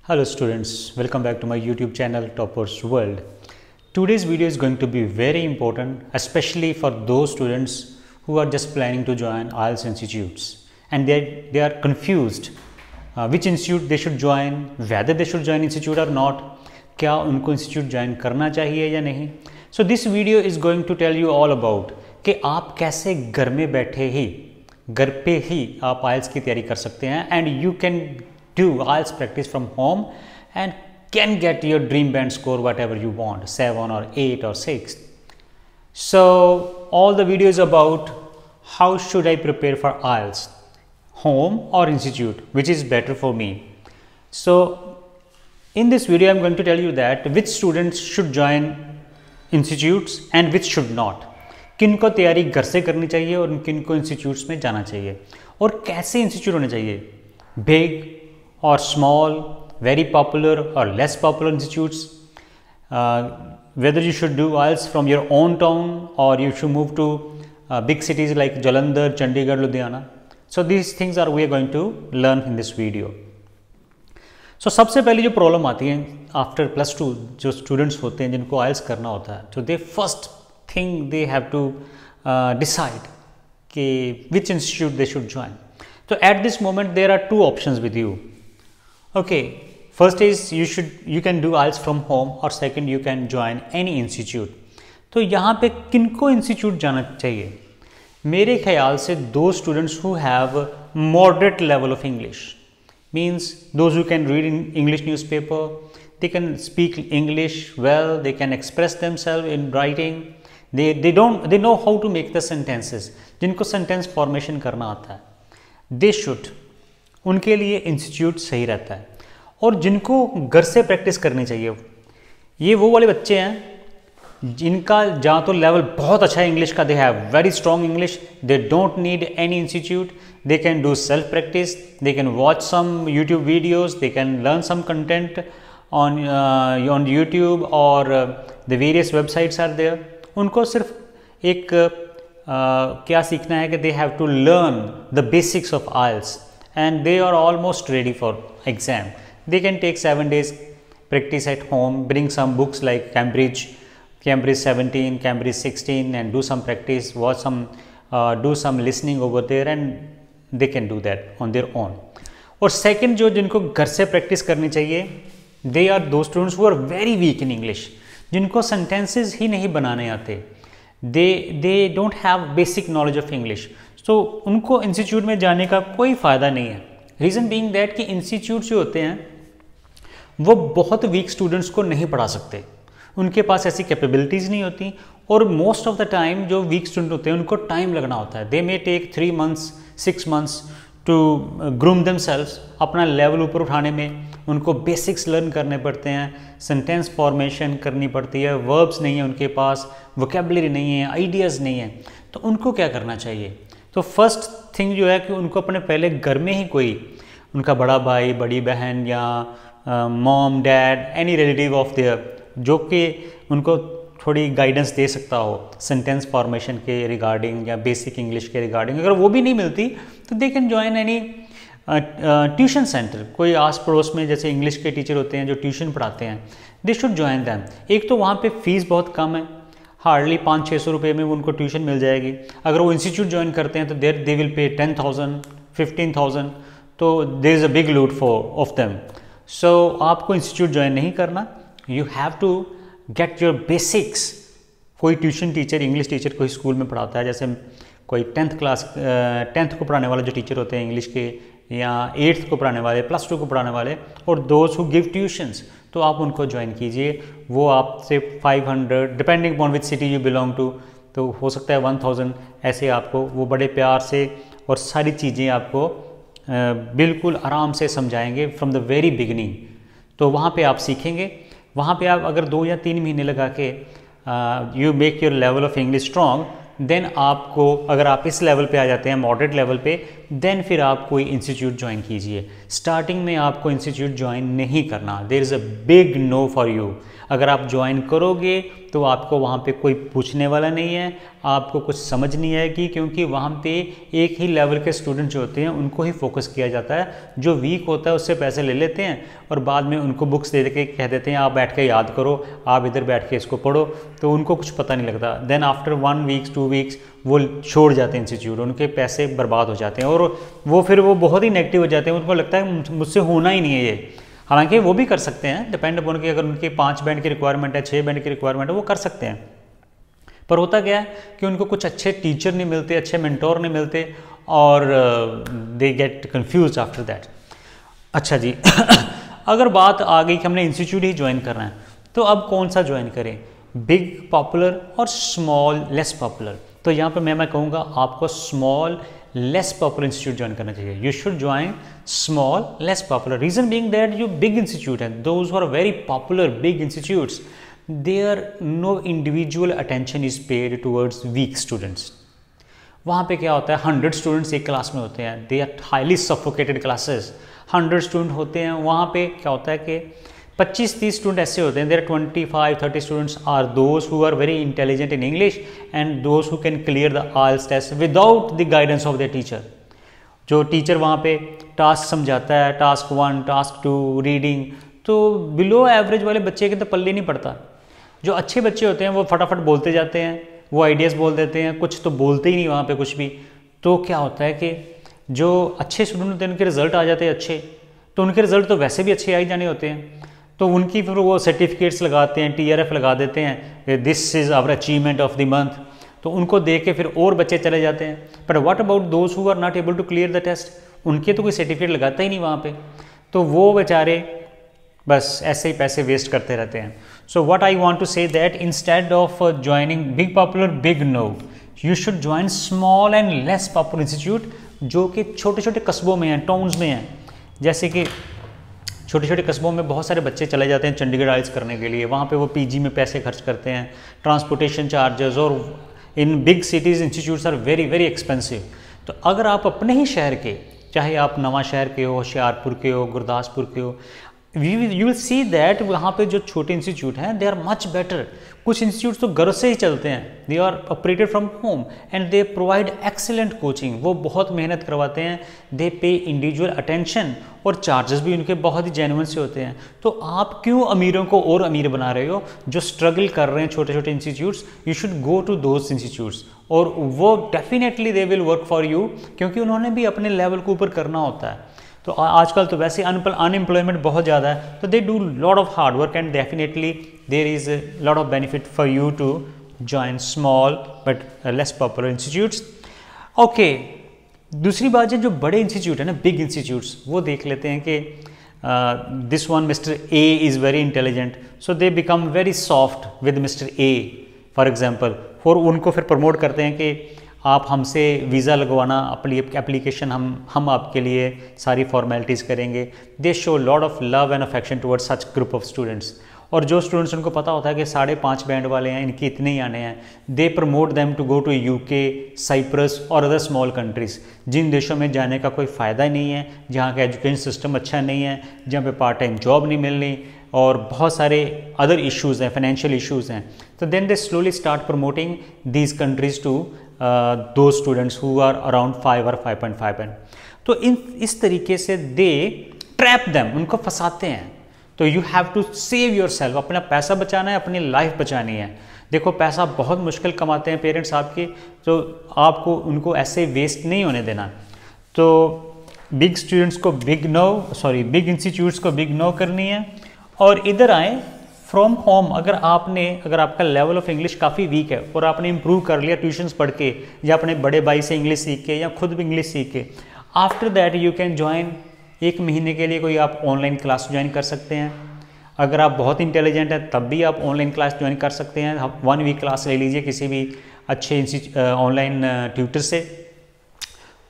Hello students, welcome back to my YouTube channel Toppers World. Today's video is going to be very important, especially for those students who are just planning to join IELTS institutes and they are confused which institute they should join, whether they should join institute or not, क्या उनको institute join करना चाहिए या नहीं. So this video is going to tell you all about कि आप कैसे घर में बैठे ही घर पे ही आप IELTS की तैयारी कर सकते हैं and you can do IELTS practice from home and can get your dream band score whatever you want, 7 or 8 or 6. So all the video is about how should I prepare for IELTS, home or institute, which is better for me. So in this video I am going to tell you that which students should join institutes and which should not. किनको तैयारी घर से करनी चाहिए और किनको institutes में जाना चाहिए और कैसे इंस्टीट्यूट होने चाहिए, big or small, very popular or less popular institutes, whether you should do IELTS from your own town or you should move to big cities like Jalandhar, Chandigarh, Ludhiana. So these things are we are going to learn in this video. So सबसे पहले जो problem आती है after +2 जो students होते हैं जिनको IELTS करना होता है, तो they first thing they have to decide कि which institute they should join. So at this moment there are two options with you. Okay, first is you can do IELTS from home or second you can join any institute. तो यहाँ पे किनको institute जाना चाहिए? मेरे ख्याल से दो students who have moderate level of English, means those who can read in English newspaper, they can speak English well, they can express themselves in writing, they know how to make the sentences. जिनको sentence formation करना आता है, they should, उनके लिए institute सही रहता है. और जिनको घर से प्रैक्टिस करनी चाहिए, ये वो वाले बच्चे हैं जिनका जहाँ तो लेवल बहुत अच्छा है इंग्लिश का, they have very strong English, they don't need any institute, they can do self practice, they can watch some YouTube videos, they can learn some content on YouTube और the various websites are there. उनको सिर्फ एक क्या सीखना है कि they have to learn the basics of IELTS and they are almost ready for exam. They can take 7 days practice at home, bring some books like Cambridge 17, Cambridge 16 and do some practice, watch some, do some listening over there and they can do that on their own. और second जो जिनको घर से practice करनी चाहिए, they are those students who are very weak in English, जिनको sentences ही नहीं बनाने आते, they don't have basic knowledge of English. तो उनको इंस्टीट्यूट में जाने का कोई फ़ायदा नहीं है. रीज़न बीइंग दैट कि इंस्टीट्यूट जो होते हैं वो बहुत वीक स्टूडेंट्स को नहीं पढ़ा सकते, उनके पास ऐसी कैपेबिलिटीज़ नहीं होती और मोस्ट ऑफ द टाइम जो वीक स्टूडेंट होते हैं उनको टाइम लगना होता है. They may take 3 months 6 months to groom themselves, अपना लेवल ऊपर उठाने में उनको बेसिक्स लर्न करने पड़ते हैं, सेंटेंस फॉर्मेशन करनी पड़ती है, वर्ब्स नहीं है उनके पास, वोकेबलरी नहीं है, आइडियाज़ नहीं है. तो उनको क्या करना चाहिए? तो फर्स्ट थिंग जो है कि उनको अपने पहले घर में ही कोई उनका बड़ा भाई, बड़ी बहन या mom, dad, any relative of their जो कि उनको थोड़ी गाइडेंस दे सकता हो सेंटेंस फॉर्मेशन के रिगार्डिंग या बेसिक इंग्लिश के रिगार्डिंग. अगर वो भी नहीं मिलती तो they can join any tuition centre. कोई आस पड़ोस में जैसे इंग्लिश के टीचर होते हैं जो ट्यूशन पढ़ाते हैं, दे शुड जॉइन दैम. एक तो वहाँ पे फीस बहुत कम है, हार्डली 500-600 रुपये में उनको ट्यूशन मिल जाएगी. अगर वो इंस्टीट्यूट ज्वाइन करते हैं तो दे विल पे 10,000 15,000, तो there is a big load of them. So आपको इंस्टीट्यूट ज्वाइन नहीं करना, you have to get your basics. कोई ट्यूशन टीचर, इंग्लिश टीचर कोई स्कूल में पढ़ाता है, जैसे कोई 10th को पढ़ाने वाले जो टीचर होते हैं इंग्लिश के, या 8th को पढ़ाने वाले, +2 को पढ़ाने वाले, और दोज हु गिव ट्यूशंस, तो आप उनको ज्वाइन कीजिए. वो आपसे 500 depending upon which city you belong to, तो हो सकता है 1000, ऐसे आपको वो बड़े प्यार से और सारी चीज़ें आपको बिल्कुल आराम से समझाएंगे फ्रॉम द वेरी बिगिनिंग. तो वहाँ पे आप सीखेंगे. वहाँ पे आप अगर 2 या 3 महीने लगा के you make your level of English strong, then आपको, अगर आप इस लेवल पे आ जाते हैं मॉडरेट लेवल पे, देन फिर आप कोई इंस्टीट्यूट ज्वाइन कीजिए. स्टार्टिंग में आपको इंस्टीट्यूट ज्वाइन नहीं करना, there is a big no for you. अगर आप ज्वाइन करोगे तो आपको वहाँ पे कोई पूछने वाला नहीं है, आपको कुछ समझ नहीं आएगी, क्योंकि वहाँ पे एक ही लेवल के स्टूडेंट जो होते हैं उनको ही फोकस किया जाता है। जो वीक होता है उससे पैसे ले लेते हैं और बाद में उनको बुक्स दे के कह देते हैं आप बैठ के याद करो, आप इधर बैठ के इसको पढ़ो, तो उनको कुछ पता नहीं लगता। देन आफ्टर 1 वीक 2 वीक्स वो छोड़ जाते हैं इंस्टीट्यूट, उनके पैसे बर्बाद हो जाते हैं और वो फिर वो बहुत ही नेगेटिव हो जाते हैं, उनको लगता है मुझसे होना ही नहीं है ये। हालांकि वो भी कर सकते हैं, डिपेंड अपॉन कि अगर उनके 5 बैंड की रिक्वायरमेंट है, 6 बैंड की रिक्वायरमेंट है, वो कर सकते हैं। पर होता क्या है कि उनको कुछ अच्छे टीचर नहीं मिलते, अच्छे मेंटोर नहीं मिलते और they get confuse after that. अच्छा जी अगर बात आ गई कि हमने इंस्टीट्यूट ही ज्वाइन करना है, तो अब कौन सा ज्वाइन करें, बिग पॉपुलर और स्मॉल लेस पॉपुलर? तो यहाँ पर मैं कहूँगा आपको small less popular institute join करना चाहिए। You should join small less popular. Reason being that जो बिग इंस्टीट्यूट है, those who are very popular big institutes, there no individual attention is paid towards weak students. वहाँ पे क्या होता है, 100 students एक क्लास में होते हैं, they are highly suffocated classes, 100 student होते हैं। वहाँ पे क्या होता है कि 25-30 स्टूडेंट ऐसे होते हैं, there 25-30 students are those who are very intelligent in English and those who can clear the IELTS test without the guidance of the teacher. जो टीचर वहाँ पे टास्क समझाता है, टास्क 1, टास्क 2, रीडिंग, तो बिलो एवरेज वाले बच्चे के तो पल्ले नहीं पड़ता। जो अच्छे बच्चे होते हैं वो फटाफट बोलते जाते हैं, वो आइडियाज़ बोल देते हैं, कुछ तो बोलते ही नहीं वहाँ पे कुछ भी। तो क्या होता है कि जो अच्छे स्टूडेंट होते हैं उनके रिजल्ट आ जाते हैं अच्छे, तो उनके रिजल्ट तो वैसे भी अच्छे आ ही जाने होते हैं, तो उनकी फिर वो सर्टिफिकेट्स लगाते हैं, TRF लगा देते हैं, this is our achievement of the month, तो उनको देख के फिर और बच्चे चले जाते हैं। But what about those who are not able to clear the test, उनके तो कोई सर्टिफिकेट लगाता ही नहीं वहाँ पे, तो वो बेचारे बस ऐसे ही पैसे वेस्ट करते रहते हैं। So what I want to say that instead of joining big popular big no, you should join small and less popular institute जो कि छोटे छोटे कस्बों में हैं, टाउन्स में हैं। जैसे कि छोटे छोटे कस्बों में बहुत सारे बच्चे चले जाते हैं चंडीगढ़ IELTS करने के लिए, वहाँ पे वो PG में पैसे खर्च करते हैं, ट्रांसपोर्टेशन चार्जेस, और in big cities institutes are very very expensive. तो अगर आप अपने ही शहर के, चाहे आप नवा शहर के हो, होशियारपुर के हो, गुरदासपुर के हो, यू विल सी दैट वहाँ पे जो छोटे इंस्टीट्यूट हैं दे आर मच बेटर। कुछ इंस्टीट्यूट तो घर से ही चलते हैं, they are operated from home and they provide excellent coaching, वो बहुत मेहनत करवाते हैं, दे पे इंडिविजुअल अटेंशन और चार्जेस भी उनके बहुत ही जेन्युइन से होते हैं। तो आप क्यों अमीरों को और अमीर बना रहे हो? जो स्ट्रगल कर रहे हैं छोटे छोटे institutes, you should go to those institutes और वो definitely they will work for you, क्योंकि उन्होंने भी अपने लेवल को ऊपर करना होता है। तो आजकल तो वैसे अनएम्प्लॉयमेंट बहुत ज़्यादा है, तो they do lot of hard work and definitely there is lot of benefit for you to join small but less popular institutes. Okay, दूसरी बात है जो बड़े इंस्टीट्यूट है ना, बिग इंस्टीट्यूट्स, वो देख लेते हैं कि this one mister A is very intelligent, so they become very soft with mister A for example, और उनको फिर प्रमोट करते हैं कि आप हमसे वीज़ा लगवाना, अपनी एप्लीकेशन हम आपके लिए सारी फॉर्मेलिटीज़ करेंगे। दे show lot of love and affection towards such group of students. और जो स्टूडेंट्स उनको पता होता है कि 5.5 बैंड वाले हैं, इनके इतने ही आने हैं, they promote them to go to UK, Cyprus और अदर स्मॉल कंट्रीज़, जिन देशों में जाने का कोई फ़ायदा ही नहीं है, जहाँ का एजुकेशन सिस्टम अच्छा नहीं है, जहाँ पे पार्ट टाइम जॉब नहीं मिलनी और बहुत सारे अदर इश्यूज़ हैं, फाइनेंशियल इश्यूज़ हैं। तो then they slowly start promoting these countries to those students who are around 5 और 5.5 बैंड। तो इस तरीके से दे ट्रैप देम, उनको फंसाते हैं। तो you have to save yourself, अपना पैसा बचाना है, अपनी लाइफ बचानी है। देखो पैसा बहुत मुश्किल कमाते हैं पेरेंट्स आपके, तो आपको उनको ऐसे वेस्ट नहीं होने देना। तो बिग स्टूडेंट्स को बिग इंस्टीट्यूट्स को बिग नो करनी है। और इधर आए फ्रॉम होम, अगर आपका लेवल ऑफ इंग्लिश काफ़ी वीक है और आपने इम्प्रूव कर लिया ट्यूशन्स पढ़ के या अपने बड़े भाई से इंग्लिश सीख के या खुद भी इंग्लिश सीख के, after that you can join 1 महीने के लिए कोई आप ऑनलाइन क्लास ज्वाइन कर सकते हैं। अगर आप बहुत इंटेलिजेंट हैं तब भी आप ऑनलाइन क्लास ज्वाइन कर सकते हैं। 1 वीक क्लास ले लीजिए किसी भी अच्छे ऑनलाइन ट्यूटर से।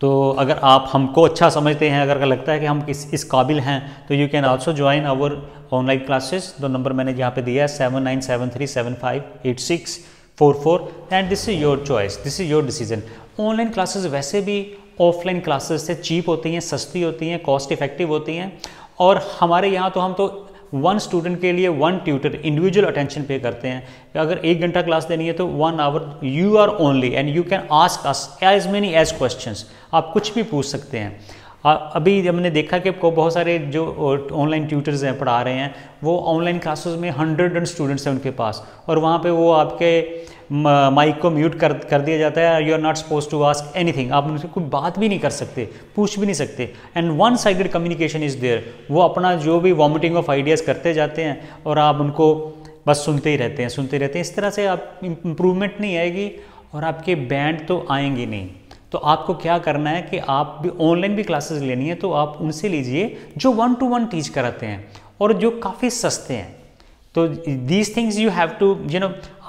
तो अगर आप हमको अच्छा समझते हैं, अगर लगता है कि हम इस काबिल हैं, तो you can also join our online classes. दो नंबर मैंने यहाँ पे दिया है 7973758644 and this is your choice, this is your decision. Online classes वैसे भी ऑफलाइन क्लासेस से चीप होती हैं, सस्ती होती हैं, कॉस्ट इफेक्टिव होती हैं। और हमारे यहाँ तो हम तो वन स्टूडेंट के लिए वन ट्यूटर इंडिविजुअल अटेंशन पे करते हैं। अगर 1 घंटा क्लास देनी है तो 1 hour you are only and you can ask us as many as questions, आप कुछ भी पूछ सकते हैं। अभी हमने देखा कि बहुत सारे जो ऑनलाइन ट्यूटर्स हैं पढ़ा रहे हैं, वो ऑनलाइन क्लासेस में 100 स्टूडेंट्स हैं उनके पास, और वहाँ पे वो आपके माइक को म्यूट कर दिया जाता है। You are not suppose to ask anything, आप उनसे कोई बात भी नहीं कर सकते, पूछ भी नहीं सकते। And one sided communication is there, वो अपना जो भी वॉमिटिंग ऑफ आइडियाज़ करते जाते हैं और आप उनको बस सुनते ही रहते हैं। इस तरह से आप इम्प्रूवमेंट नहीं आएगी और आपके बैंड तो आएंगे नहीं। तो आपको क्या करना है कि आप भी ऑनलाइन भी क्लासेस लेनी है तो आप उनसे लीजिए जो 1 to 1 टीच कराते हैं और जो काफ़ी सस्ते हैं। तो these things you have to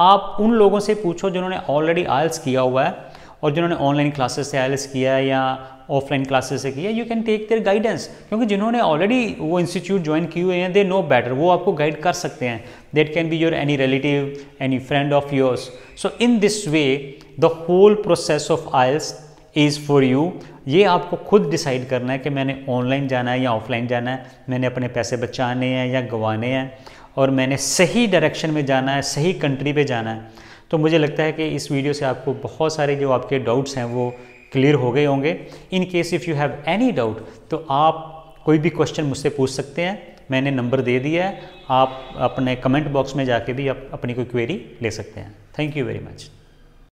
आप उन लोगों से पूछो जिन्होंने ऑलरेडी आइल्स किया हुआ है और जिन्होंने ऑनलाइन क्लासेस से आइल्स किया है या ऑफलाइन क्लासेस से किया। You can take their guidance, क्योंकि जिन्होंने ऑलरेडी वो इंस्टीट्यूट ज्वाइन किए हुए हैं दे नो बेटर, वो आपको गाइड कर सकते हैं। That can be your any relative, any friend of yours. So in this way the whole process of IELTS is for you. ये आपको खुद डिसाइड करना है कि मैंने ऑनलाइन जाना है या ऑफलाइन जाना है, मैंने अपने पैसे बचाने हैं या गंवाने हैं, और मैंने सही डायरेक्शन में जाना है, सही कंट्री पे जाना है। तो मुझे लगता है कि इस वीडियो से आपको बहुत सारे जो आपके डाउट्स हैं वो क्लियर हो गए होंगे। In case if you have any doubt तो आप कोई भी क्वेश्चन मुझसे पूछ सकते हैं, मैंने नंबर दे दिया है, आप अपने कमेंट बॉक्स में जाके भी आप अपनी कोई क्वेरी ले सकते हैं। Thank you very much.